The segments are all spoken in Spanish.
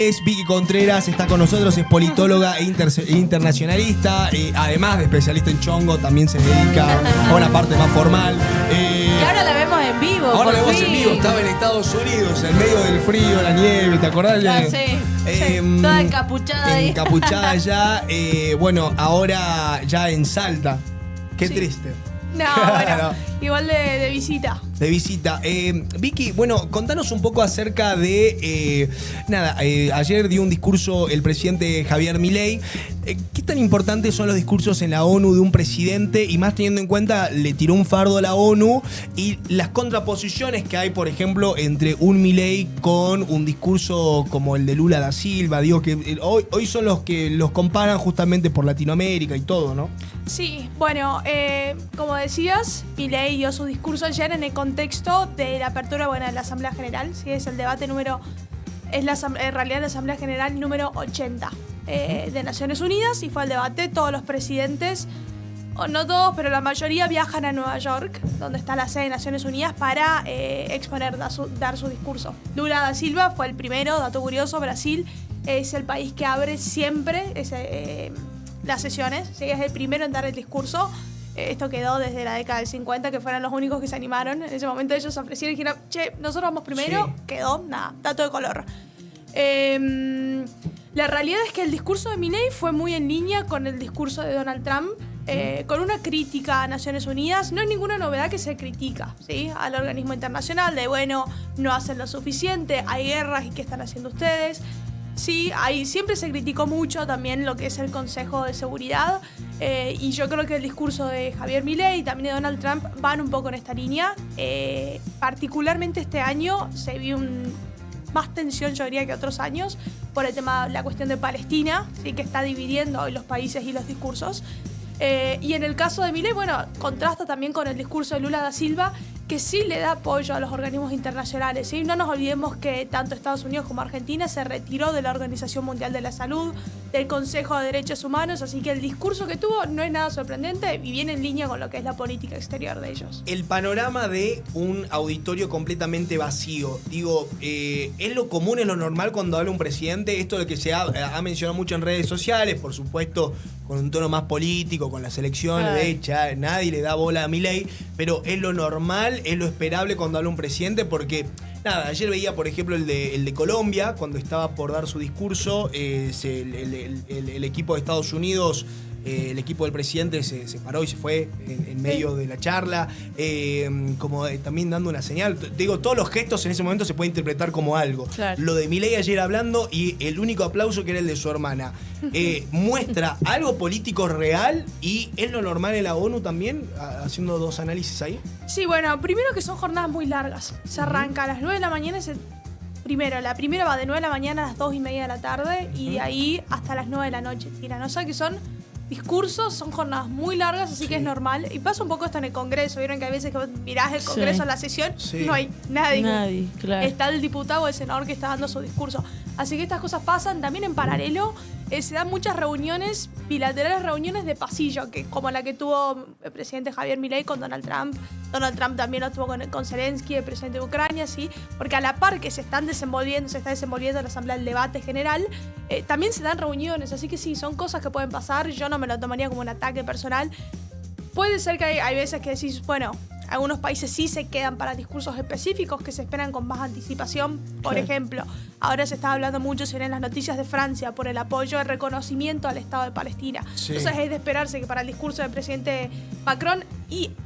Es Vicky Contreras, está con nosotros, es politóloga e internacionalista, además de especialista en chongo, también se dedica a una parte más formal. Y ahora la vemos en vivo. Ahora la por vemos en fin. vivo, estaba en Estados Unidos, en medio del frío, la nieve, ¿te acordás? Sí, toda encapuchada ahí. Encapuchada ya, bueno, ahora ya en Salta. Qué triste. No, bueno, igual de visita. De visita. Vicky, bueno, contanos un poco acerca de... ayer dio un discurso el presidente Javier Milei. ¿Qué tan importantes son los discursos en la ONU de un presidente? Y más teniendo en cuenta, le tiró un fardo a la ONU y las contraposiciones que hay, por ejemplo, entre un Milei con un discurso como el de Lula da Silva. Digo que hoy son los que los comparan justamente por Latinoamérica y todo, ¿no? Sí, bueno, como decías, Milei dio su discurso ayer en el contexto de la apertura de la Asamblea General. Sí, es el debate en realidad la Asamblea General número 80 de Naciones Unidas, y fue el debate. Todos los presidentes, o no todos, pero la mayoría viajan a Nueva York, donde está la sede de Naciones Unidas, para dar su discurso. Lula da Silva fue el primero, dato curioso. Brasil es el país que abre siempre las sesiones, ¿sí? Es el primero en dar el discurso. Esto quedó desde la década del 50, que fueron los únicos que se animaron. En ese momento ellos ofrecieron y dijeron, che, nosotros vamos primero. Sí. Quedó, nada, dato de color. La realidad es que el discurso de Milei fue muy en línea con el discurso de Donald Trump, con una crítica a Naciones Unidas. No hay ninguna novedad que se critica, ¿sí?, al organismo internacional, de bueno, no hacen lo suficiente, hay guerras y qué están haciendo ustedes. Sí, siempre se criticó mucho también lo que es el Consejo de Seguridad, y yo creo que el discurso de Javier Milei y también de Donald Trump van un poco en esta línea. Particularmente este año se vio más tensión, yo diría, que otros años, por el tema, la cuestión de Palestina, ¿sí?, que está dividiendo hoy los países y los discursos. Y en el caso de Milei, bueno, contrasta también con el discurso de Lula da Silva, que sí le da apoyo a los organismos internacionales, ¿sí? No nos olvidemos que tanto Estados Unidos como Argentina se retiró de la Organización Mundial de la Salud, del Consejo de Derechos Humanos, así que el discurso que tuvo no es nada sorprendente y viene en línea con lo que es la política exterior de ellos. El panorama de un auditorio completamente vacío, digo, ¿es lo común, es lo normal cuando habla un presidente? Esto de que se ha mencionado mucho en redes sociales, por supuesto, con un tono más político, con las elecciones, de hecho, nadie le da bola a Milei, pero ¿es lo normal? ¿Es lo esperable cuando habla un presidente? Porque, nada, ayer veía, por ejemplo, el de Colombia, cuando estaba por dar su discurso, el equipo de Estados Unidos, el equipo del presidente se paró y se fue en medio de la charla, como también dando una señal. Digo, todos los gestos en ese momento se puede interpretar como algo. Claro. Lo de Milei ayer hablando y el único aplauso que era el de su hermana, muestra algo político real, y es lo normal en la ONU también, haciendo dos análisis ahí. Sí, bueno, primero que son jornadas muy largas. Se arranca a las 9 de la mañana, la primera va de 9 de la mañana a las 2:30 de la tarde, y de ahí hasta las 9 de la noche. Tiran, o sea que son discursos, son jornadas muy largas, así que es normal. Y pasa un poco esto en el Congreso. Vieron que hay veces que mirás el Congreso en la sesión, no hay nadie. Claro. Está el diputado o el senador que está dando su discurso. Así que estas cosas pasan. También en paralelo se dan muchas reuniones bilaterales, reuniones de pasillo, que como la que tuvo el presidente Javier Milei con Donald Trump. Donald Trump también lo tuvo con Zelensky, el presidente de Ucrania, ¿sí? Porque a la par que se está desenvolviendo la Asamblea del Debate General, también se dan reuniones. Así que sí, son cosas que pueden pasar. Yo no me lo tomaría como un ataque personal. Puede ser que hay veces que decís, bueno, algunos países sí se quedan para discursos específicos que se esperan con más anticipación. Por ejemplo, ahora se está hablando mucho, se ven en las noticias de Francia, por el apoyo, el reconocimiento al Estado de Palestina. Sí. Entonces es de esperarse que para el discurso del presidente Macron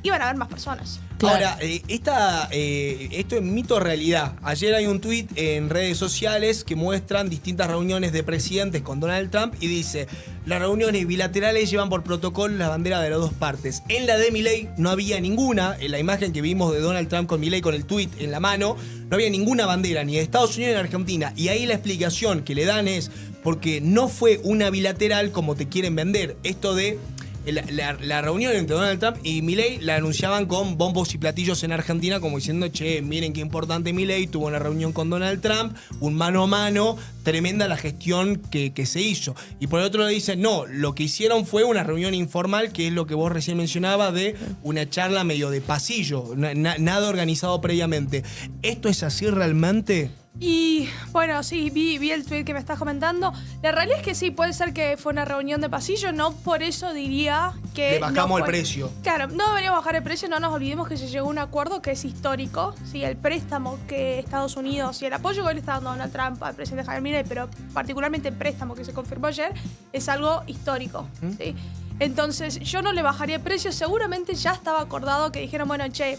iban a haber más personas. Claro. Ahora, esto es mito o realidad. Ayer hay un tuit en redes sociales que muestran distintas reuniones de presidentes con Donald Trump y dice: las reuniones bilaterales llevan por protocolo la bandera de las dos partes. En la de Milei no había ninguna. En la imagen que vimos de Donald Trump con Milei con el tuit en la mano, no había ninguna bandera, ni de Estados Unidos ni de Argentina. Y ahí la explicación que le dan es porque no fue una bilateral como te quieren vender. Esto de la reunión entre Donald Trump y Milei la anunciaban con bombos y platillos en Argentina, como diciendo, che, miren qué importante Milei, tuvo una reunión con Donald Trump, un mano a mano, tremenda la gestión que se hizo. Y por el otro lado dicen, no, lo que hicieron fue una reunión informal, que es lo que vos recién mencionabas, de una charla medio de pasillo, nada organizado previamente. ¿Esto es así realmente? Y bueno, sí, vi el tweet que me estás comentando. La realidad es que sí, puede ser que fue una reunión de pasillo, no por eso diría que... Le bajamos no el precio. Claro, no deberíamos bajar el precio, no nos olvidemos que se llegó a un acuerdo que es histórico. Sí, el préstamo que Estados Unidos y el apoyo que hoy le está dando Donald Trump al presidente Javier Milei, pero particularmente el préstamo que se confirmó ayer, es algo histórico. ¿Sí? Entonces, yo no le bajaría el precio. Seguramente ya estaba acordado que dijeron, bueno, che,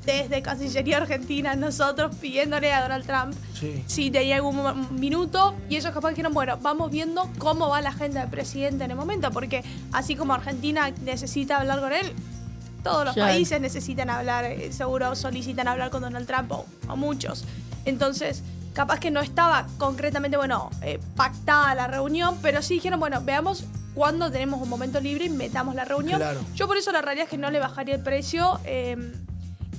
desde Cancillería Argentina, nosotros pidiéndole a Donald Trump si tenía algún minuto, y ellos capaz dijeron, bueno, vamos viendo cómo va la agenda del presidente en el momento, porque así como Argentina necesita hablar con él, todos los países necesitan hablar, seguro solicitan hablar con Donald Trump, o muchos. Entonces, capaz que no estaba concretamente, pactada la reunión, pero sí dijeron, bueno, veamos cuándo tenemos un momento libre y metamos la reunión. Claro. Yo por eso la realidad es que no le bajaría el precio.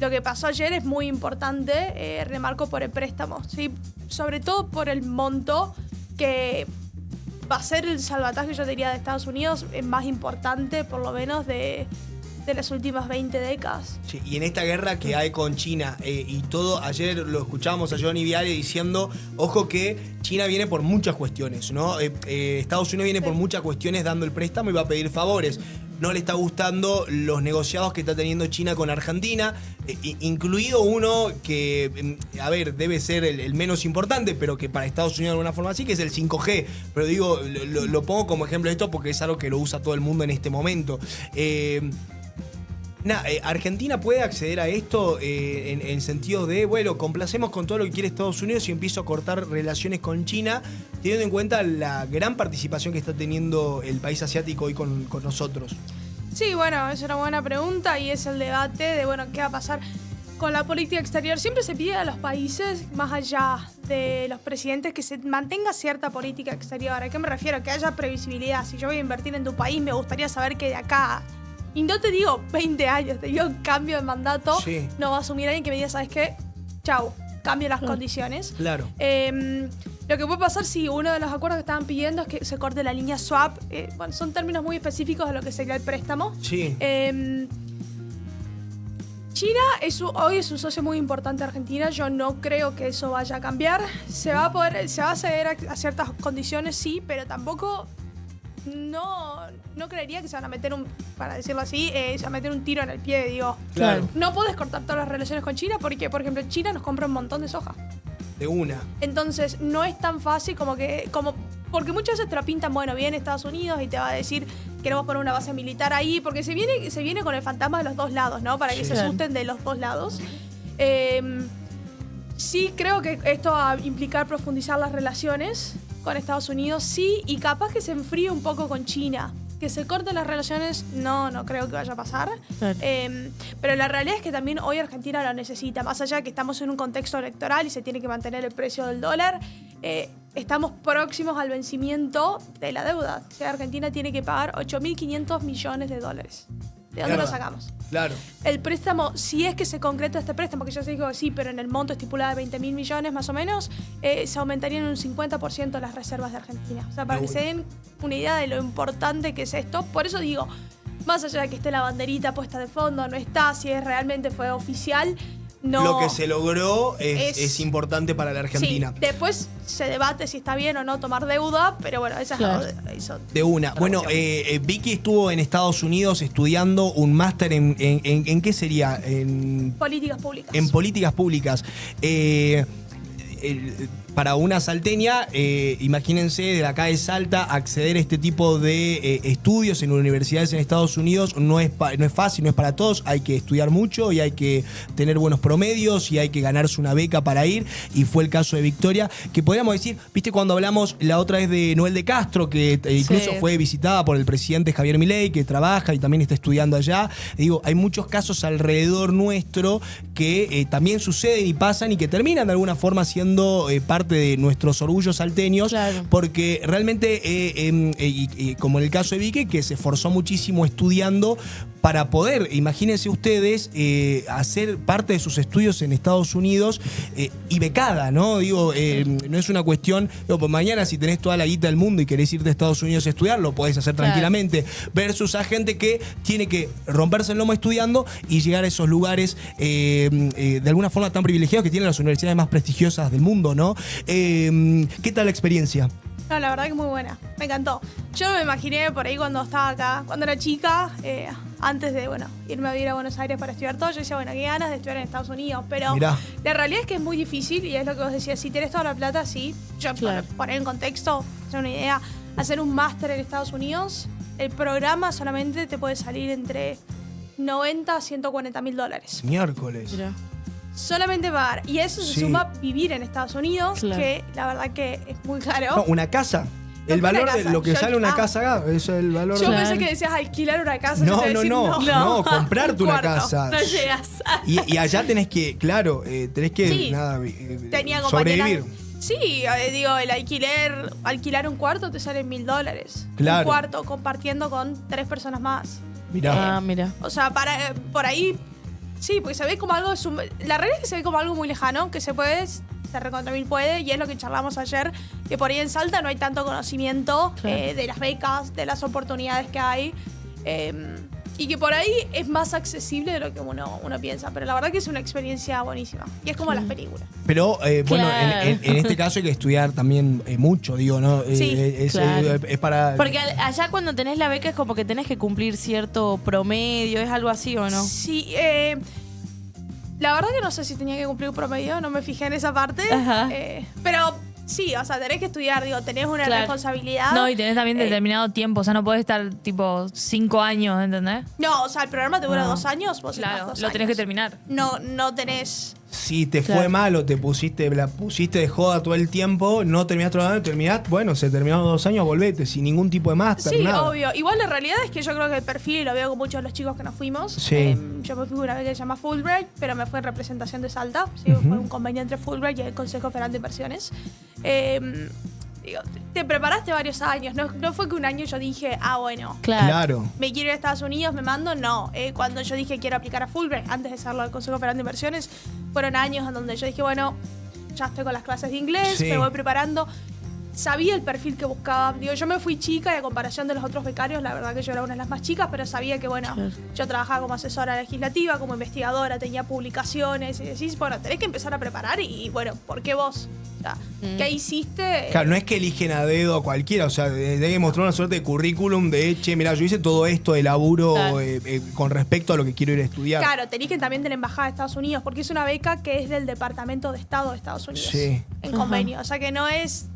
Lo que pasó ayer es muy importante, remarco por el préstamo, ¿sí? Sobre todo por el monto que va a ser el salvataje, yo diría, de Estados Unidos, más importante por lo menos de las últimas 20 décadas. Sí, y en esta guerra que hay con China y todo, ayer lo escuchábamos a Johnny Viale diciendo, ojo que China viene por muchas cuestiones, ¿no? Estados Unidos viene por muchas cuestiones dando el préstamo y va a pedir favores. No le está gustando los negociados que está teniendo China con Argentina, incluido uno que, debe ser el menos importante, pero que para Estados Unidos de alguna forma sí, que es el 5G. Pero digo, lo pongo como ejemplo de esto porque es algo que lo usa todo el mundo en este momento. Argentina puede acceder a esto en sentido de, bueno, complacemos con todo lo que quiere Estados Unidos y empiezo a cortar relaciones con China, teniendo en cuenta la gran participación que está teniendo el país asiático hoy con nosotros. Sí, bueno, es una buena pregunta y es el debate de, bueno, qué va a pasar con la política exterior. Siempre se pide a los países, más allá de los presidentes, que se mantenga cierta política exterior. ¿A qué me refiero? Que haya previsibilidad. Si yo voy a invertir en tu país, me gustaría saber que de acá... Y no te digo 20 años, te digo cambio de mandato. Sí. No va a asumir alguien que me diga, ¿sabes qué? Chau, cambio las condiciones. Claro. Lo que puede pasar si uno de los acuerdos que estaban pidiendo es que se corte la línea swap. Son términos muy específicos de lo que sería el préstamo. Sí. China hoy es un socio muy importante de Argentina. Yo no creo que eso vaya a cambiar. Se va a acceder a ciertas condiciones, sí, pero tampoco... No creería que se van a meter para decirlo así, se van a meter un tiro en el pie, digo. Claro. No puedes cortar todas las relaciones con China porque, por ejemplo, China nos compra un montón de soja. De una. Entonces, no es tan fácil porque muchas veces te lo pintan, bueno, viene Estados Unidos y te va a decir, queremos poner una base militar ahí, porque se viene con el fantasma de los dos lados, ¿no? Para que se asusten de los dos lados. Sí, creo que esto va a implicar profundizar las relaciones con Estados Unidos, sí, y capaz que se enfríe un poco con China. Que se corten las relaciones, no creo que vaya a pasar. Claro. Pero la realidad es que también hoy Argentina lo necesita. Más allá de que estamos en un contexto electoral y se tiene que mantener el precio del dólar, estamos próximos al vencimiento de la deuda. O sea, Argentina tiene que pagar 8.500 millones de dólares. ¿De dónde lo sacamos? Claro. El préstamo, si es que se concreta este préstamo, que ya se dijo que sí, pero en el monto estipulado de 20.000 millones más o menos, se aumentarían un 50% las reservas de Argentina. O sea, para que se den una idea de lo importante que es esto. Por eso digo, más allá de que esté la banderita puesta de fondo, no está, si realmente fue oficial, no. Lo que se logró es importante para la Argentina. Sí, después se debate si está bien o no tomar deuda, pero bueno, esa es eso. De una. Bueno, Vicky estuvo en Estados Unidos estudiando un máster en ¿qué sería? En políticas públicas. En políticas públicas. Para una salteña, imagínense, de acá de Salta, acceder a este tipo de estudios en universidades en Estados Unidos no es fácil, no es para todos. Hay que estudiar mucho y hay que tener buenos promedios y hay que ganarse una beca para ir. Y fue el caso de Victoria, que podríamos decir, viste cuando hablamos la otra vez de Noel de Castro, que incluso fue visitada por el presidente Javier Milei, que trabaja y también está estudiando allá. Digo, hay muchos casos alrededor nuestro que también suceden y pasan y que terminan de alguna forma siendo parte de nuestros orgullos salteños, porque realmente, como en el caso de Vicky, que se esforzó muchísimo estudiando para poder, imagínense ustedes, hacer parte de sus estudios en Estados Unidos y becada, ¿no? Digo, no es una cuestión, digo, pues mañana si tenés toda la guita del mundo y querés irte a Estados Unidos a estudiar, lo podés hacer tranquilamente, versus a gente que tiene que romperse el lomo estudiando y llegar a esos lugares de alguna forma tan privilegiados que tienen las universidades más prestigiosas del mundo, ¿no? ¿Qué tal la experiencia? No, la verdad que muy buena. Me encantó. Yo no me imaginé por ahí cuando estaba acá, cuando era chica, antes de, irme a vivir a Buenos Aires para estudiar todo, yo decía, qué ganas de estudiar en Estados Unidos. Pero Mirá. la realidad es que es muy difícil y es lo que vos decías. Si tenés toda la plata, sí. Yo, para poner en contexto, hacer una idea, hacer un máster en Estados Unidos, el programa solamente te puede salir entre 90 a 140 mil dólares. Miércoles. Mira. Solamente pagar. Y eso se suma vivir en Estados Unidos, que la verdad que es muy caro. No, una casa. El No, valor una de casa. lo que sale una casa acá, eso es el valor Yo de... pensé que decías alquilar una casa. No, yo te iba a decir, no, comprarte un una cuarto. casa. No llegas. Y allá tenés que, claro, tenés que Sí. Tenía compañeras. sobrevivir. Sí, digo, el alquilar un cuarto te sale $1.000. Claro. Un cuarto compartiendo con 3 personas más. Mirá. Mira. O sea, por ahí, sí, porque se ve como algo, la realidad es que se ve como algo muy lejano, que se puede, se recontra mil puede, y es lo que charlamos ayer, que por ahí en Salta no hay tanto conocimiento de las becas, de las oportunidades que hay. Y que por ahí es más accesible de lo que uno piensa. Pero la verdad que es una experiencia buenísima. Y es como las películas. Pero bueno, Claro. en este caso hay que estudiar también mucho, digo, ¿no? Sí, claro. Es para... Porque allá cuando tenés la beca es como que tenés que cumplir cierto promedio, ¿es algo así o no? Sí, la verdad que no sé si tenía que cumplir un promedio, no me fijé en esa parte. Ajá. Pero sí, o sea, tenés que estudiar, digo, tenés una Claro. responsabilidad. No, y tenés también determinado tiempo, o sea, no podés estar tipo 5 años, ¿entendés? No, o sea, el programa te dura No. 2 años, vos estás Claro, 2 lo tenés años. que terminar. No tenés... Si te fue Claro. mal o la pusiste de joda todo el tiempo, no terminaste trabajando, bueno, se terminaron 2 años, volvete, sin ningún tipo de máster, Sí, nada. obvio. Igual la realidad es que yo creo que el perfil, y lo veo con muchos de los chicos que nos fuimos. Sí. Yo me fui una vez que se llama Fulbright, pero me fue en representación de Salta. Sí, fue un convenio entre Fulbright y el Consejo Federal de Inversiones. Digo, te preparaste varios años. No fue que un año yo dije, bueno, Claro. me quiero ir a Estados Unidos, me mando. No. Cuando yo dije quiero aplicar a Fulbright, antes de hacerlo al Consejo Federal de Inversiones, fueron años en donde yo dije, bueno, ya estoy con las clases de inglés, Sí. me voy preparando. Sabía el perfil que buscaba. Digo, yo me fui chica y a comparación de los otros becarios, la verdad que yo era una de las más chicas, pero sabía que, bueno, Claro. yo trabajaba como asesora legislativa, como investigadora, tenía publicaciones y decís, bueno, tenés que empezar a preparar y bueno, ¿por qué vos? O sea, ¿qué hiciste? Claro, no es que eligen a dedo a cualquiera, o sea, hay que mostrar una suerte de currículum de, che, mira, yo hice todo esto de laburo Claro. con respecto a lo que quiero ir a estudiar. Claro, te eligen también de la Embajada de Estados Unidos, porque es una beca que es del Departamento de Estado de Estados Unidos. Sí. En convenio. O sea que no es.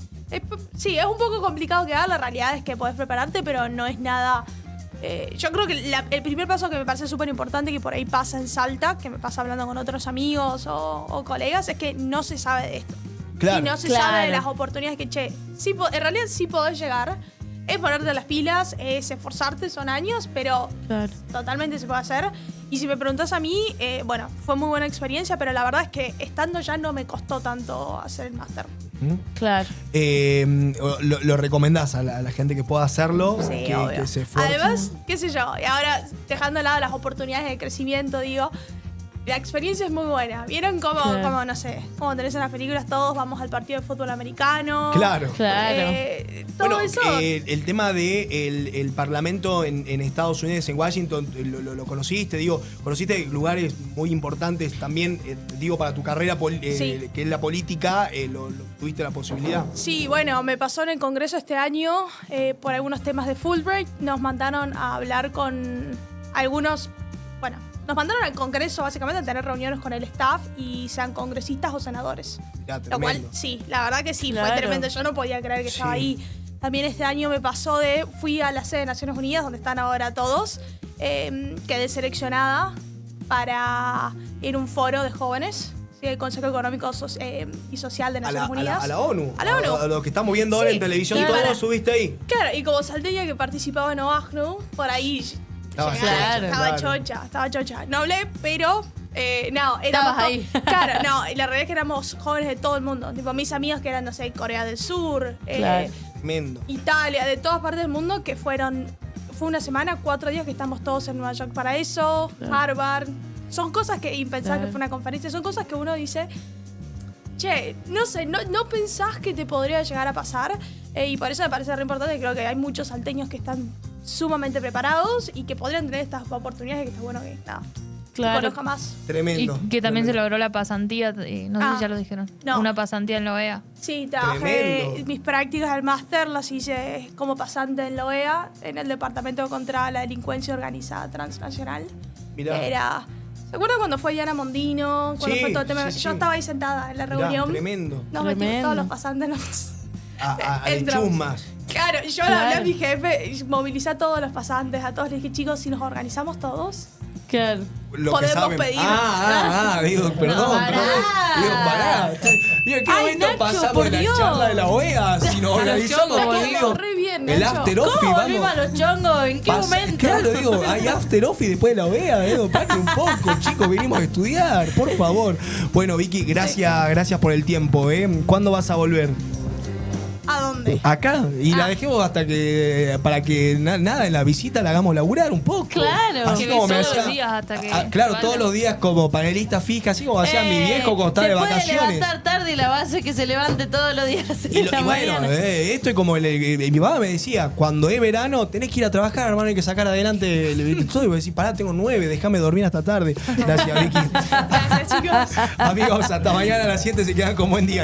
Sí, es un poco complicado quedar. La realidad es que podés prepararte, pero no es nada. Yo creo que el primer paso que me parece súper importante, que por ahí pasa en Salta, que me pasa hablando con otros amigos o colegas, es que no se sabe de esto. Claro. Y no se Claro. sabe de las oportunidades que, en realidad sí podés llegar. Es ponerte las pilas, es esforzarte, son años, pero Claro. totalmente se puede hacer. Y si me preguntas a mí, bueno, fue muy buena experiencia, pero la verdad es que estando ya no me costó tanto hacer el máster. Claro. Lo recomendás a la gente que pueda hacerlo, Sí, que obvio. se esfuerce. Además, qué sé yo, y ahora dejando de lado las oportunidades de crecimiento, digo, la experiencia es muy buena. ¿Vieron cómo, Claro. no sé, cómo tenés en las películas todos vamos al partido de fútbol americano? Claro. Claro. Todo Bueno, eso. el tema de el Parlamento en Estados Unidos, en Washington, lo conociste, digo, conociste lugares muy importantes también, digo, para tu carrera, Sí. que es la política, tuviste la posibilidad. Sí, bueno, me pasó en el Congreso este año por algunos temas de Fulbright. Nos mandaron a hablar con algunos, bueno, nos mandaron al Congreso básicamente a tener reuniones con el staff y sean congresistas o senadores. Ya, Lo cual, tremendo. sí, la verdad que sí, Claro. fue tremendo. Yo no podía creer que estaba Sí. ahí. También este año me pasó fui a la sede de Naciones Unidas, donde están ahora todos, quedé seleccionada para ir a un foro de jóvenes, ¿sí? El Consejo Económico y Social de Naciones Unidas. A la ONU. A la ONU. A lo que estamos viendo ahora Sí, en televisión, y todo para- subiste ahí. Claro, y como salteña que participaba en OACNU, por ahí Estaba llegué, chocha, estaba chocha. No hablé, pero no, Estabas ahí. Claro, no, y la realidad es que éramos jóvenes de todo el mundo. Tipo, mis amigos que eran, no sé, Corea del Sur, Claro. Tremendo. Italia, de todas partes del mundo, que fueron fue una semana, 4 días que estamos todos en Nueva York para eso, Harvard. Son cosas que impensables que fue una conferencia, son cosas que uno dice, che, no sé, no pensás que te podría llegar a pasar. Y por eso me parece re importante, creo que hay muchos salteños que están sumamente preparados y que podrían tener estas oportunidades que está bueno que nada. Claro. Conozca más. Tremendo. Y que también se tremendo. logró la pasantía, no sé si ya lo dijeron. No. Una pasantía en la OEA. Sí, trabajé Tremendo. mis prácticas del máster, las hice como pasante en la OEA, en el Departamento contra la Delincuencia Organizada Transnacional. Mirá. Era... ¿Se acuerdan cuando fue Diana Mondino? Cuando Sí, fue todo el tema? sí, Yo sí. estaba ahí sentada en la Mirá, reunión. tremendo. Nos metimos Tremendo. todos los pasantes. Nos... A Entramos. chusmas. Claro, y yo le hablé a mi jefe, y movilicé a todos los pasantes, a todos les dije, chicos, si nos organizamos todos, Claro. Lo Podemos que saben. pedir. Digo, perdón. pará. Digo, pará. Digo, ¿en qué Ay, momento Nacho, pasamos por de la Dios. charla de la OEA? Si nos organizamos, chongos, Está digo, quedando re bien, el Nacho. after office, ¿Cómo volvimos a vamos. los chongos? ¿En qué momento? Claro, digo, hay after office después de la OEA, digo, paren un poco, chicos, venimos a estudiar, por favor. Bueno, Vicky, gracias por el tiempo, ¿eh? ¿Cuándo vas a volver? ¿A dónde? Acá, y la dejemos hasta que, para que nada, en la visita la hagamos laburar un poco. Claro. Así Que como me todos los hacía, días hasta que claro, vaya. todos los días como panelista fija, así como hacía mi viejo cuando estaba de Se puede vacaciones. levantar tarde y la base que se levante todos los días a las 6 Y, de la y bueno, mañana. esto es como mi papá me decía, cuando es verano tenés que ir a trabajar, hermano, hay que sacar adelante todo. Y vos decís, pará, tengo 9, déjame dormir hasta tarde. Gracias, Vicky. Gracias, chicos. Amigos, hasta mañana a las 7 se quedan con Buen Día.